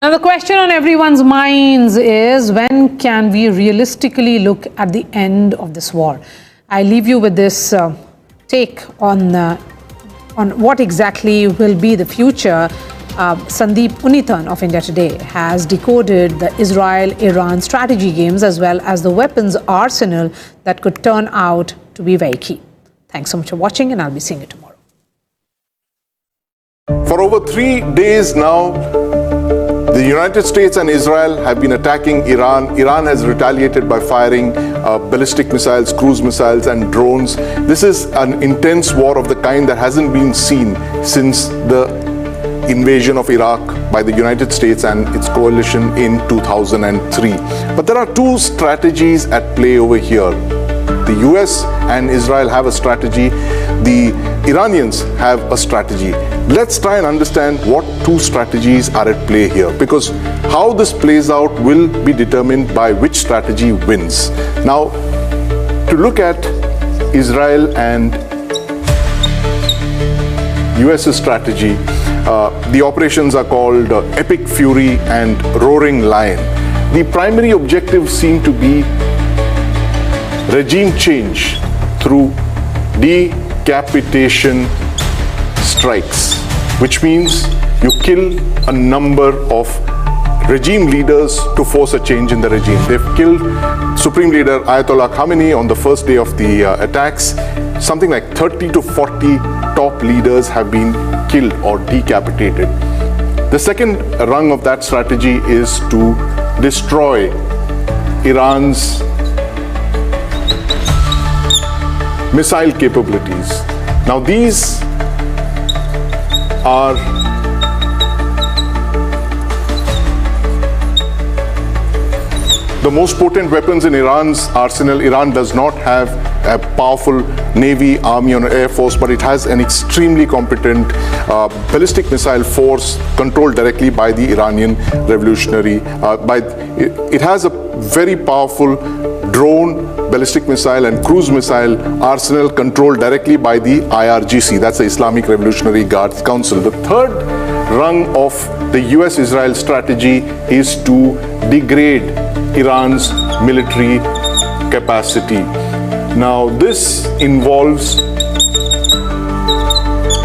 Now, the question on everyone's minds is, when can we realistically look at the end of this war? I leave you with this take on what exactly will be the future. Sandeep Unnithan of India Today has decoded the Israel-Iran strategy games as well as the weapons arsenal that could turn out to be very key. Thanks so much for watching, and I'll be seeing you tomorrow. For over 3 days now, the United States and Israel have been attacking Iran. Iran has retaliated by firing ballistic missiles, cruise missiles, and drones. This is an intense war of the kind that hasn't been seen since the invasion of Iraq by the United States and its coalition in 2003. But there are two strategies at play over here. The US and Israel have a strategy. The Iranians have a strategy. Let's try and understand what two strategies are at play here, because how this plays out will be determined by which strategy wins. Now, to look at Israel and US's strategy, the operations are called Epic Fury and Roaring Lion. The primary objectives seem to be regime change through decapitation strikes, which means you kill a number of regime leaders to force a change in the regime. They've killed Supreme Leader Ayatollah Khamenei on the first day of the attacks. Something like 30 to 40 top leaders have been killed or decapitated. The second rung of that strategy is to destroy Iran's missile capabilities. Now, these are the most potent weapons in Iran's arsenal. Iran does not have a powerful navy, army, or air force, but it has an extremely competent ballistic missile force controlled directly by the Iranian revolutionary. It has a very powerful drone, ballistic missile, and cruise missile arsenal controlled directly by the IRGC, that's the Islamic Revolutionary Guard Council. The third rung of the US-Israel strategy is to degrade Iran's military capacity. Now, this involves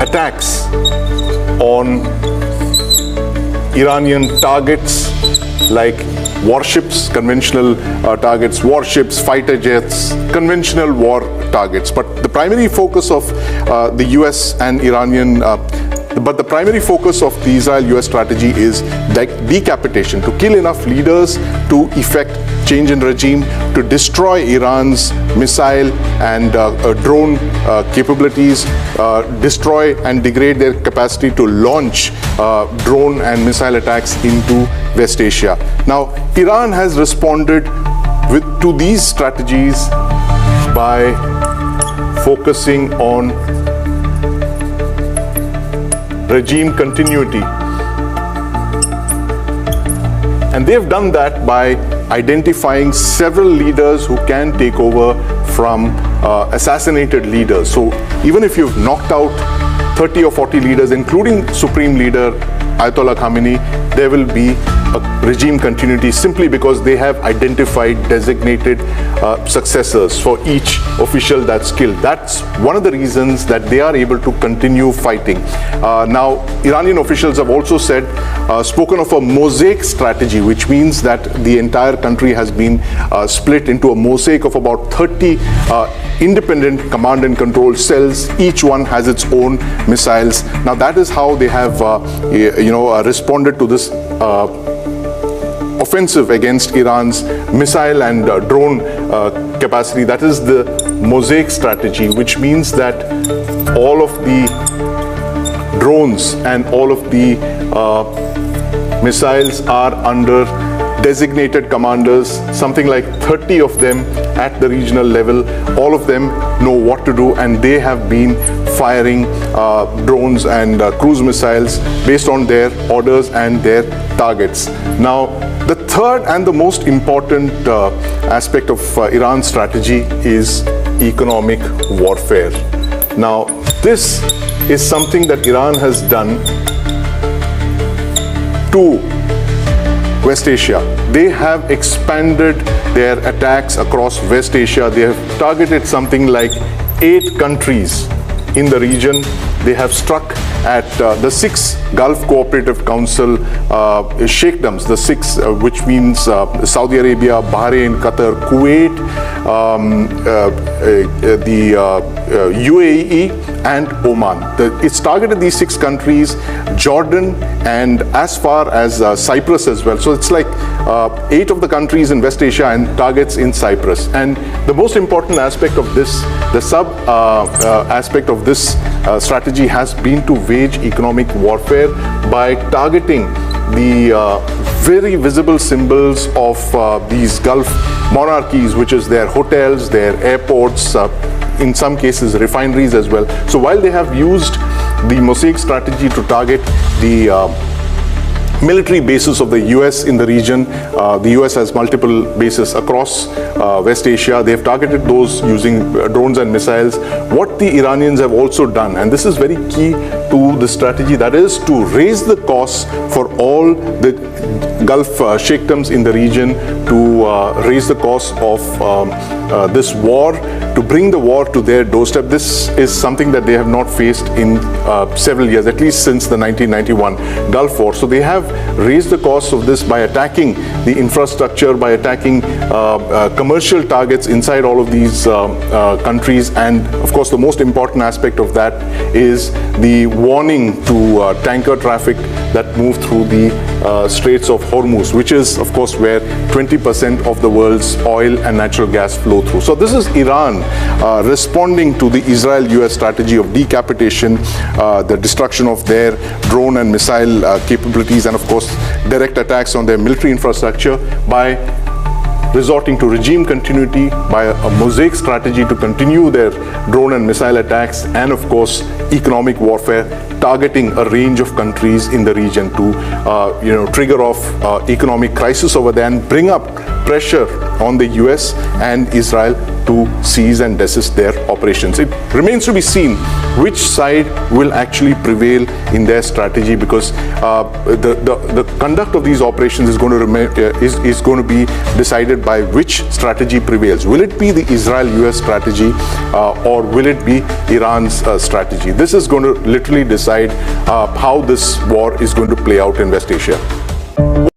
attacks on Iranian targets like warships, conventional targets, warships, fighter jets, conventional war targets. But the primary focus of the US and Iranian But the primary focus of the Israel-US strategy is decapitation, to kill enough leaders to effect change in regime, to destroy Iran's missile and drone capabilities, destroy and degrade their capacity to launch drone and missile attacks into West Asia. Now, Iran has responded to these strategies by focusing on regime continuity. And they've done that by identifying several leaders who can take over from assassinated leaders. So even if you've knocked out 30 or 40 leaders, including Supreme Leader Ayatollah Khamenei, there will be a regime continuity simply because they have identified designated successors for each official that's killed. That's one of the reasons that they are able to continue fighting. Now, Iranian officials have also spoken of a Mosaic Strategy, which means that the entire country has been split into a mosaic of about 30 independent command and control cells. Each one has its own missiles. Now, that is how they have responded to this offensive against Iran's missile and drone capacity. That is the Mosaic Strategy, which means that all of the drones and all of the missiles are under designated commanders, something like 30 of them at the regional level. All of them know what to do, and they have been firing drones and cruise missiles based on their orders and their targets. Now, the third and the most important aspect of Iran's strategy is economic warfare. Now, this is something that Iran has done to West Asia. They have expanded their attacks across West Asia. They have targeted something like 8 countries in the region. They have struck at the 6 Gulf Cooperative Council sheikdoms, the 6, which means Saudi Arabia, Bahrain, Qatar, Kuwait, the UAE, and Oman. It's targeted these 6 countries, Jordan, and as far as Cyprus as well. So it's like 8 of the countries in West Asia and targets in Cyprus. And the most important aspect of this, the sub aspect of this strategy has been to wage economic warfare by targeting the very visible symbols of these Gulf monarchies, which is their hotels, their airports, in some cases refineries as well. So while they have used the Mosaic strategy to target the military bases of the US in the region, the US has multiple bases across West Asia. They have targeted those using drones and missiles. What the Iranians have also done, and this is very key to the strategy, that is to raise the costs for all the Gulf sheikdoms in the region, to raise the cost of this war, to bring the war to their doorstep. This is something that they have not faced in several years, at least since the 1991 Gulf War. So they have raised the cost of this by attacking the infrastructure, by attacking commercial targets inside all of these countries. And of course, the most important aspect of that is the warning to tanker traffic that move through the Straits of Hormuz, which is of course where 20% of the world's oil and natural gas flow through. So this is Iran responding to the Israel-US strategy of decapitation, the destruction of their drone and missile capabilities, and of course direct attacks on their military infrastructure by resorting to regime continuity, by a Mosaic strategy to continue their drone and missile attacks, and of course economic warfare, targeting a range of countries in the region to trigger off economic crisis over there and bring up pressure on the US and Israel to cease and desist their operations. It remains to be seen which side will actually prevail in their strategy, because the conduct of these operations is going to be decided by which strategy prevails. Will it be the Israel-US strategy or will it be Iran's strategy? This is going to literally decide how this war is going to play out in West Asia.